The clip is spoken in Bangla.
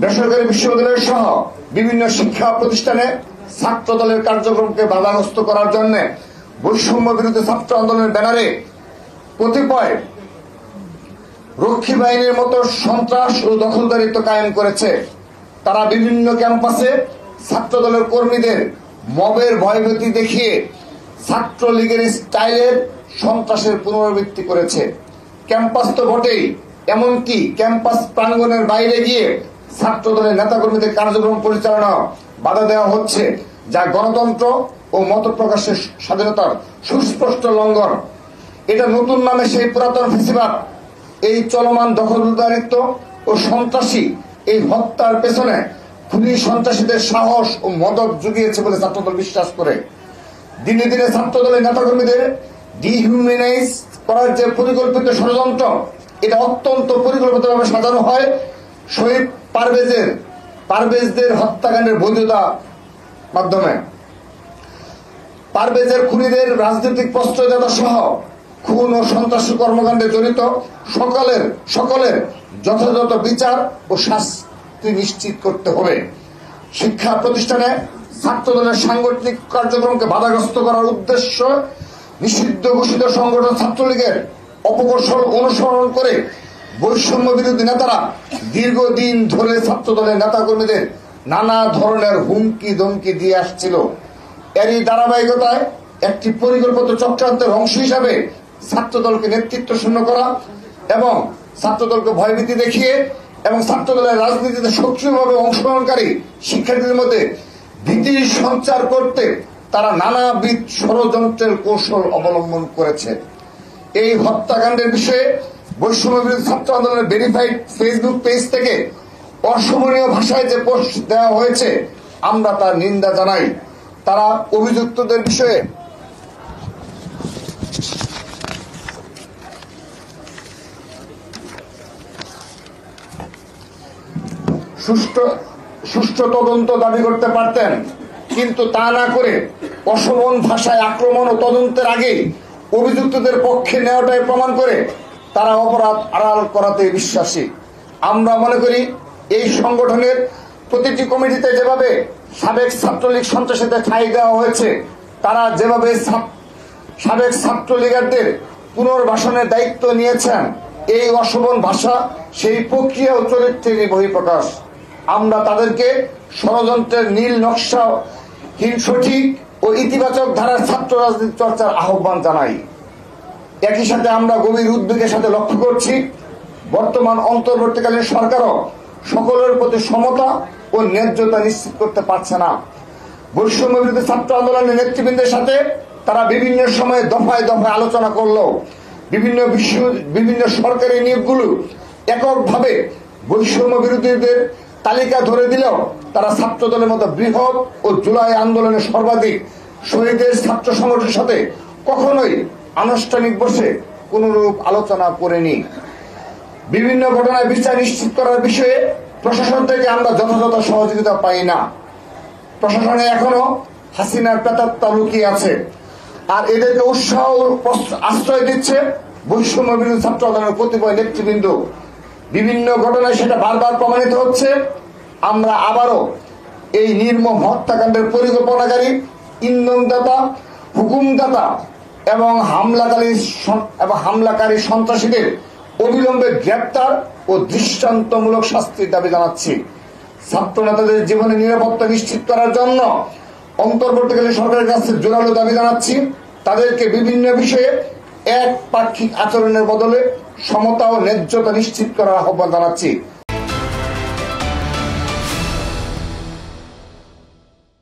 বেসরকারি বিশ্ববিদ্যালয় সহ বিভিন্ন শিক্ষা প্রতিষ্ঠানে ছাত্র দলের কার্যক্রমকে বাধাগ্রস্ত করার জন্য বৈষম্য বিরোধী ছাত্র আন্দোলনের ব্যানারে কতিপয় রক্ষী বাহিনীর মতো সন্ত্রাস ও দখলদারিত্ব কায়েম করেছে। তারা বিভিন্ন ক্যাম্পাসে ছাত্র দলের কর্মীদের মবের ভয়ভীতি দেখিয়ে ছাত্রলীগের স্টাইলের সন্ত্রাসের পুনরাবৃত্তি করেছে। ক্যাম্পাস তো বটেই, এমনকি ক্যাম্পাস প্রাঙ্গণের বাইরে গিয়ে ছাত্র দলের নেতাকর্মীদের কার্যক্রম পরিচালনা বাধা দেওয়া হচ্ছে, যা গণতন্ত্র ও মত প্রকাশের স্বাধীনতার সুস্পষ্ট লঙ্ঘন। এটা নতুন নামে সেই পুরাতন ফ্যাসিবাদ। এই চলমান দখলদারিত্ব ও সন্ত্রাসী এই হত্যার পেছনে খুনি সন্ত্রাসীদের সাহস ও মদত জুগিয়েছে বলে ছাত্রদল বিশ্বাস করে। দিনে দিনে ছাত্রদলের নেতাকর্মীদের ডিহিউম্যানাইজ করার যে পরিকল্পিত ষড়যন্ত্র, এটা অত্যন্ত পরিকল্পিতভাবে সাজানো হয় শহীদ পারভেজদের হত্যাকাণ্ডের বৈধতা মাধ্যমে। পারভেজের খুনিদের রাজনৈতিক প্রশ্রয়দাতা সহ খুন ও সন্ত্রাসী কর্মকাণ্ডে জড়িত সকলের যথাযথ বিচার ও শাস্তি নিশ্চিত করতে হবে। শিক্ষা প্রতিষ্ঠানে ছাত্রদলের সাংগঠনিক কার্যক্রমকে বাধাগ্রস্ত করার উদ্দেশ্য নিষিদ্ধ ঘোষিত সংগঠন ছাত্রলীগের অপকৌশল অনুসরণ করে বৈষম্য বিরোধী নেতারা দীর্ঘদিন ধরে ছাত্রদলের নেতাকর্মীদের নানা ধরনের হুমকি ধমকি দিয়ে আসছিল। এরই ধারাবাহিকতায় একটি পরিকল্পিত চক্রান্তের অংশ হিসাবে ছাত্রদলকে নেতৃত্ব শূন্য করা এবং ছাত্রদলকে ভয়ভীতি দেখিয়ে এবং ছাত্রদলের রাজনীতিতে সক্রিয়ভাবে অংশগ্রহণকারী শিক্ষার্থীদের মধ্যে ভীতি সঞ্চার করতে তারা নানাবিধ ষড়যন্ত্রের কৌশল অবলম্বন করেছে। এই হত্যাকাণ্ডের বিষয়ে বৈষম্য বিরোধী ছাত্র আন্দোলনের ভেরিফাইড ফেসবুক পেজ থেকে অশোভনীয় ভাষায় যে পোস্ট দেওয়া হয়েছে, আমরা তার নিন্দা জানাই। তারা অভিযুক্তদের বিষয়ে সুষ্ঠু তদন্ত দাবি করতে পারতেন, কিন্তু তা না করে অশোভন ভাষায় আক্রমণ ও তদন্তের আগেই অভিযুক্তদের পক্ষে নেওয়াটাই প্রমাণ করে তারা অপরাধ আড়াল করাতে বিশ্বাসী। আমরা মনে করি এই সংগঠনের প্রতিটি কমিটিতে যেভাবে সাবেক ছাত্রলীগ সন্ত্রাসীদের ঠাঁই দেওয়া হয়েছে, তারা যেভাবে সাবেক ছাত্রলীগারদের পুনর্বাসনের দায়িত্ব নিয়েছেন, এই অশোভন ভাষা সেই প্রক্রিয়া ও চরিত্রেরই বহিঃপ্রকাশ। আমরা তাদেরকে ষড়যন্ত্রের নীল নকশাহীন সঠিক ও ইতিবাচক ধারার ছাত্র রাজনীতি চর্চার আহ্বান জানাই। একই সাথে আমরা গভীর উদ্বেগের সাথে লক্ষ্য করছি, বর্তমান অন্তর্বর্তীকালীন সরকারও সকলের প্রতি সমতা ও ন্যায্যতা নিশ্চিত করতে পারছে না। বৈষম্য বিরোধী ছাত্র আন্দোলনের নেতৃবৃন্দের সাথে তারা বিভিন্ন সময়ে দফায় দফায় আলোচনা করলেও বিভিন্ন সরকারি নিয়োগগুলো এককভাবে বৈষম্য বিরোধীদের তালিকা ধরে দিলেও তারা ছাত্র দলের মতো বৃহৎ ও জুলাই আন্দোলনের সর্বাধিক শহীদের ছাত্র সংগঠনের সাথে কখনোই আনুষ্ঠানিক বসে কোনরূপ আলোচনা করেনি। বিভিন্ন ঘটনায় বিচার নিশ্চিত করার বিষয়ে প্রশাসন থেকে আমরা যথাযথ সহযোগিতা পাই না। প্রশাসনে এখনো হাসিনার প্রেতাত্মা লুকিয়ে আছে, আর এদেরকে উৎসাহ আশ্রয় দিচ্ছে বৈষম্য বিরোধী ছাত্র আন্দোলনের কতিপয় নেতৃবৃন্দ। বিভিন্ন ঘটনায় সেটা বারবার প্রমাণিত হচ্ছে। আমরা আবারও এই নির্মম হত্যাকাণ্ডের পরিকল্পনাকারী, ইন্ধনদাতা, হুকুমদাতা এবং হামলাকারী সন্ত্রাসীদের অবিলম্বে গ্রেপ্তার ও দৃষ্টান্তমূলক শাস্তির দাবি জানাচ্ছি। ছাত্র নেতাদের জীবনে নিরাপত্তা নিশ্চিত করার জন্য অন্তর্বর্তীকালীন সরকারের কাছে জোরালো দাবি জানাচ্ছি। তাদেরকে বিভিন্ন বিষয়ে একপাক্ষিক আচরণের বদলে সমতা ও ন্যায্যতা নিশ্চিত করার আহ্বান জানাচ্ছি।